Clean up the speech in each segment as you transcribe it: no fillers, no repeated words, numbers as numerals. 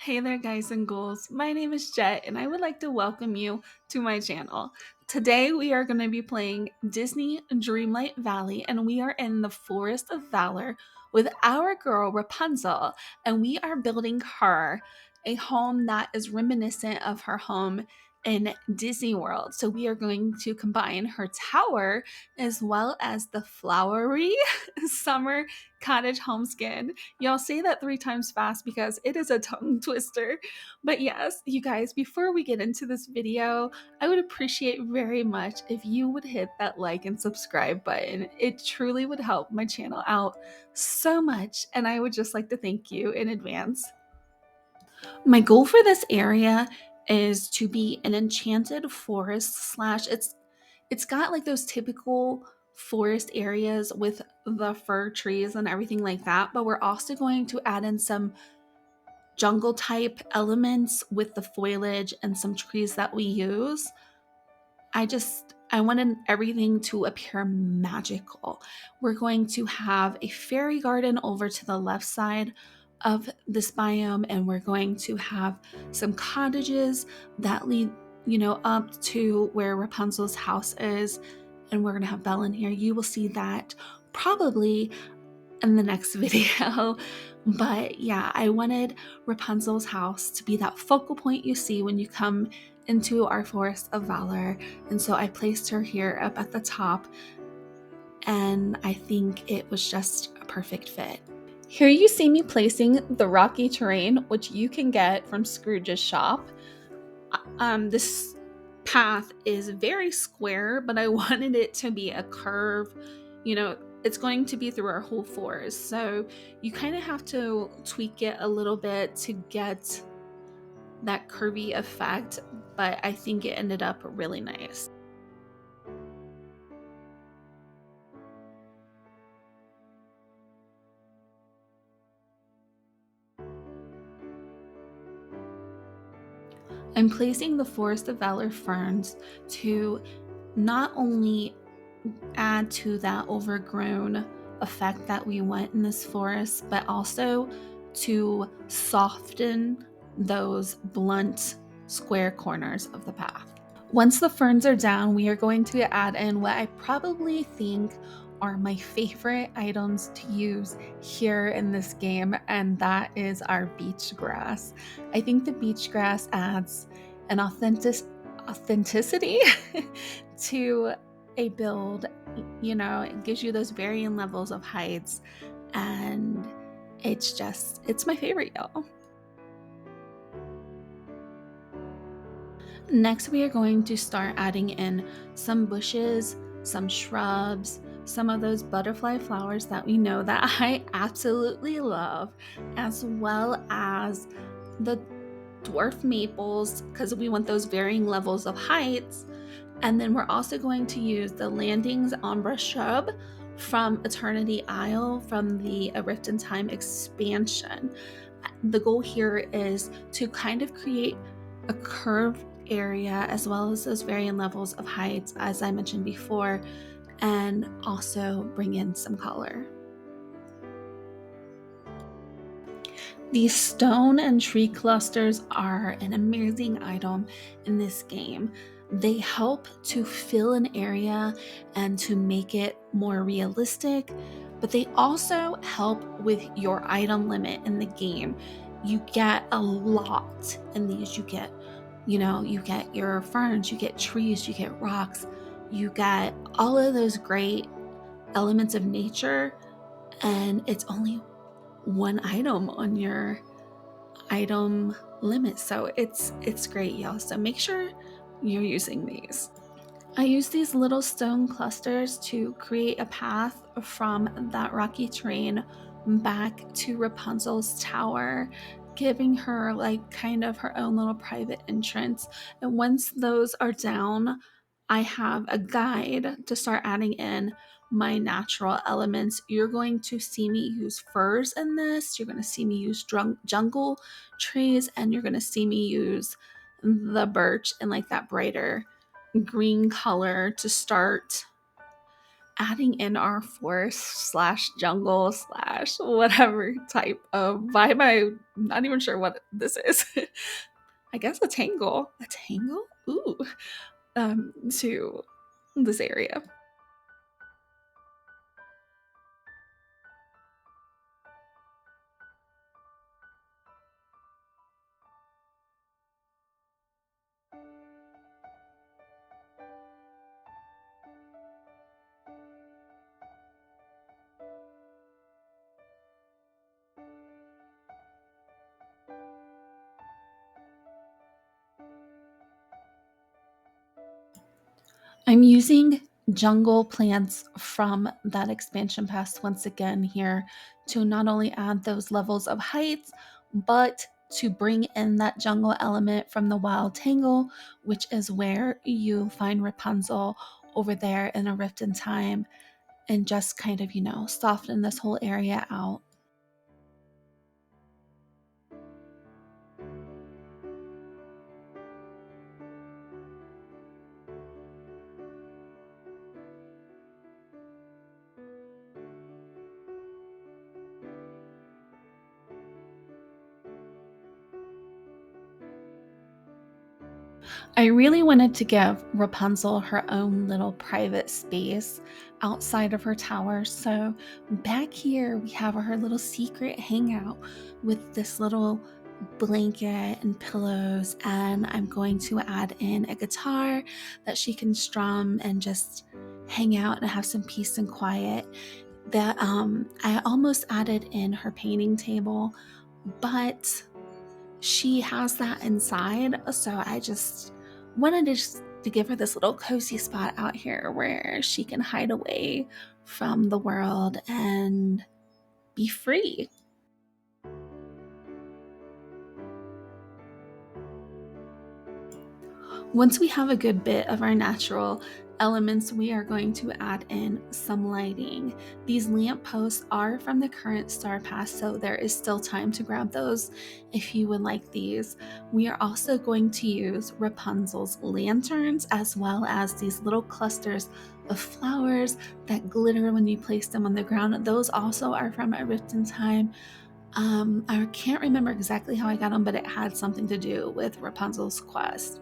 Hey there, guys and ghouls. My name is Jet, and I would like to welcome you to my channel. Today, we are going to be playing Disney Dreamlight Valley, and we are in the Forest of Valor with our girl Rapunzel, and we are building her a home that is reminiscent of her home in Disney World. So, we are going to combine her tower as well as the Flowery Summer Cottage homeskin. Y'all say that 3 times fast because it is a tongue twister. But yes, you guys, before we get into this video, I would appreciate very much if you would hit that like and subscribe button. It truly would help my channel out so much, and I would just like to thank you in advance. My goal for this area is to be an enchanted forest slash it's got like those typical forest areas with the fir trees and everything like that, but we're also going to add in some jungle type elements with the foliage and some trees that we use. I wanted everything to appear magical. We're going to have a fairy garden over to the left side of this biome, and we're going to have some cottages that lead, up to where Rapunzel's house is. And we're going to have Belle in here. You will see that probably in the next video. But yeah, I wanted Rapunzel's house to be that focal point you see when you come into our Forest of Valor. And so I placed her here up at the top, and I think it was just a perfect fit. Here you see me placing the rocky terrain, which you can get from Scrooge's shop. This path is very square, but I wanted it to be a curve. It's going to be through our whole forest, so you kind of have to tweak it a little bit to get that curvy effect, but I think it ended up really nice. I'm placing the Forest of Valor ferns to not only add to that overgrown effect that we want in this forest, but also to soften those blunt square corners of the path. Once the ferns are down, we are going to add in what I probably think are my favorite items to use here in this game, and that is our beach grass. I think the beach grass adds an authenticity to a build. It gives you those varying levels of heights, and it's my favorite, y'all. Next, we are going to start adding in some bushes, some shrubs, some of those butterfly flowers that we know that I absolutely love, as well as the dwarf maples, because we want those varying levels of heights. And then we're also going to use the Landings Ombre shrub from Eternity Isle from the A Rift in Time expansion. The goal here is to kind of create a curved area as well as those varying levels of heights, as I mentioned before, and also bring in some color. These stone and tree clusters are an amazing item in this game. They help to fill an area and to make it more realistic, but they also help with your item limit in the game. You get a lot in these. You get your ferns, you get trees, you get rocks, you get all of those great elements of nature, and it's only one item on your item limit. So it's great, y'all. So make sure you're using these. I use these little stone clusters to create a path from that rocky terrain back to Rapunzel's tower, giving her like kind of her own little private entrance. And once those are down, I have a guide to start adding in my natural elements. You're going to see me use firs in this. You're going to see me use jungle trees, and you're going to see me use the birch and like that brighter green color to start adding in our forest slash jungle slash whatever type of vibe. I'm not even sure what this is. I guess a tangle. A tangle? Ooh. To this area. I'm using jungle plants from that expansion pass once again here to not only add those levels of height, but to bring in that jungle element from the wild tangle, which is where you find Rapunzel over there in A Rift in Time, and just kind of, soften this whole area out. I really wanted to give Rapunzel her own little private space outside of her tower. So back here, we have her little secret hangout with this little blanket and pillows. And I'm going to add in a guitar that she can strum and just hang out and have some peace and quiet. That I almost added in her painting table, but she has that inside. So I just wanted to give her this little cozy spot out here where she can hide away from the world and be free. Once we have a good bit of our natural elements, we are going to add in some lighting. These lamp posts are from the current Star Pass, so there is still time to grab those if you would like these. We are also going to use Rapunzel's lanterns as well as these little clusters of flowers that glitter when you place them on the ground. Those also are from A Rift in Time. I can't remember exactly how I got them, but it had something to do with Rapunzel's quest.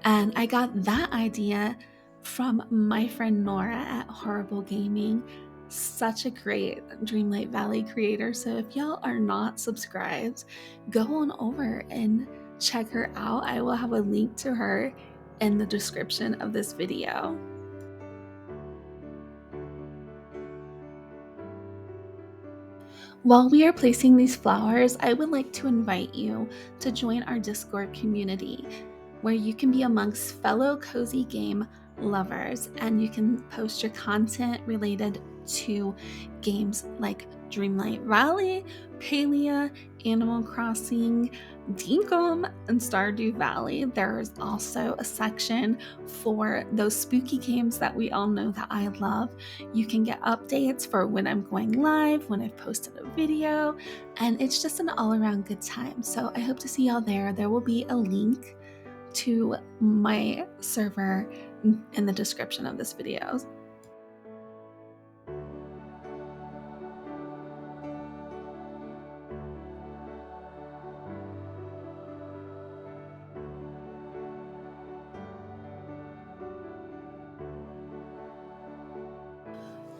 And I got that idea from my friend Nora at Horrible Gaming. Such a great Dreamlight Valley creator. So if y'all are not subscribed, go on over and check her out. I will have a link to her in the description of this video. While we are placing these flowers, I would like to invite you to join our Discord community where you can be amongst fellow cozy game lovers and you can post your content related to games like Dreamlight Valley, Palia, Animal Crossing, Dinkum, and Stardew Valley. There is also a section for those spooky games that we all know that I love. You can get updates for when I'm going live, when I've posted a video, and it's just an all around good time. So I hope to see y'all there. There will be a link to my server in the description of this video.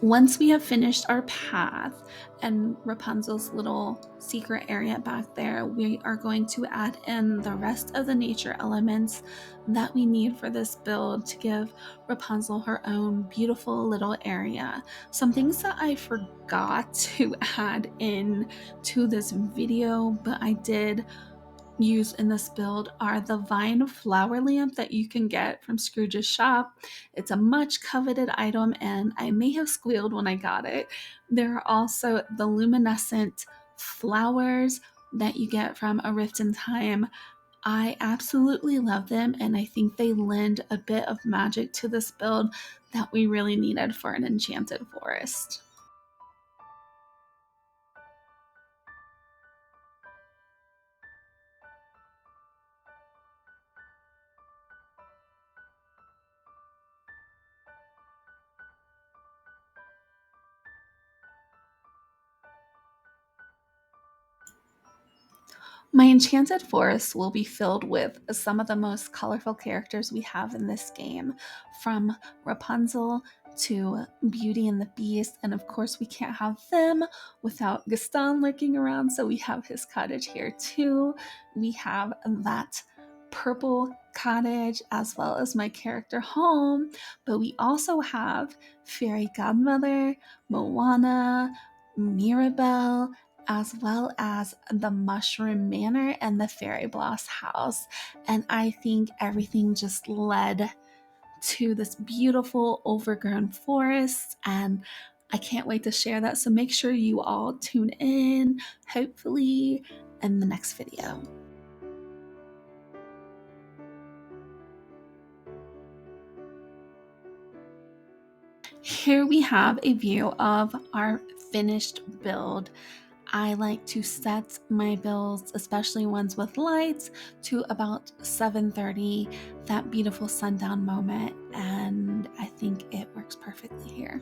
Once we have finished our path and Rapunzel's little secret area back there, we are going to add in the rest of the nature elements that we need for this build to give Rapunzel her own beautiful little area. Some things that I forgot to add in to this video, but I did used in this build are the vine flower lamp that you can get from Scrooge's shop. It's a much coveted item and I may have squealed when I got it. There are also the luminescent flowers that you get from A Rift in Time. I absolutely love them and I think they lend a bit of magic to this build that we really needed for an enchanted forest. My enchanted forest will be filled with some of the most colorful characters we have in this game, from Rapunzel to Beauty and the Beast, and of course we can't have them without Gaston lurking around, so we have his cottage here too. We have that purple cottage as well as my character home, but we also have Fairy Godmother, Moana, Mirabelle, as well as the Mushroom Manor and the Fairy Bloss house. And I think everything just led to this beautiful overgrown forest, and I can't wait to share that. So make sure you all tune in, hopefully in the next video. Here we have a view of our finished build. I like to set my builds, especially ones with lights, to about 7:30, that beautiful sundown moment, and I think it works perfectly here.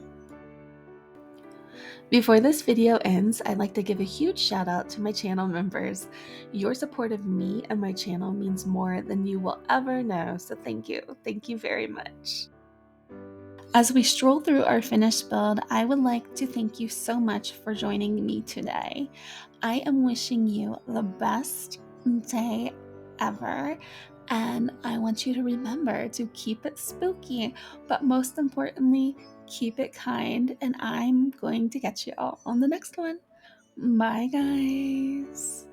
Before this video ends, I'd like to give a huge shout out to my channel members. Your support of me and my channel means more than you will ever know, so thank you. Thank you very much. As we stroll through our finished build, I would like to thank you so much for joining me today. I am wishing you the best day ever, and I want you to remember to keep it spooky, but most importantly, keep it kind, and I'm going to catch you all on the next one. Bye, guys.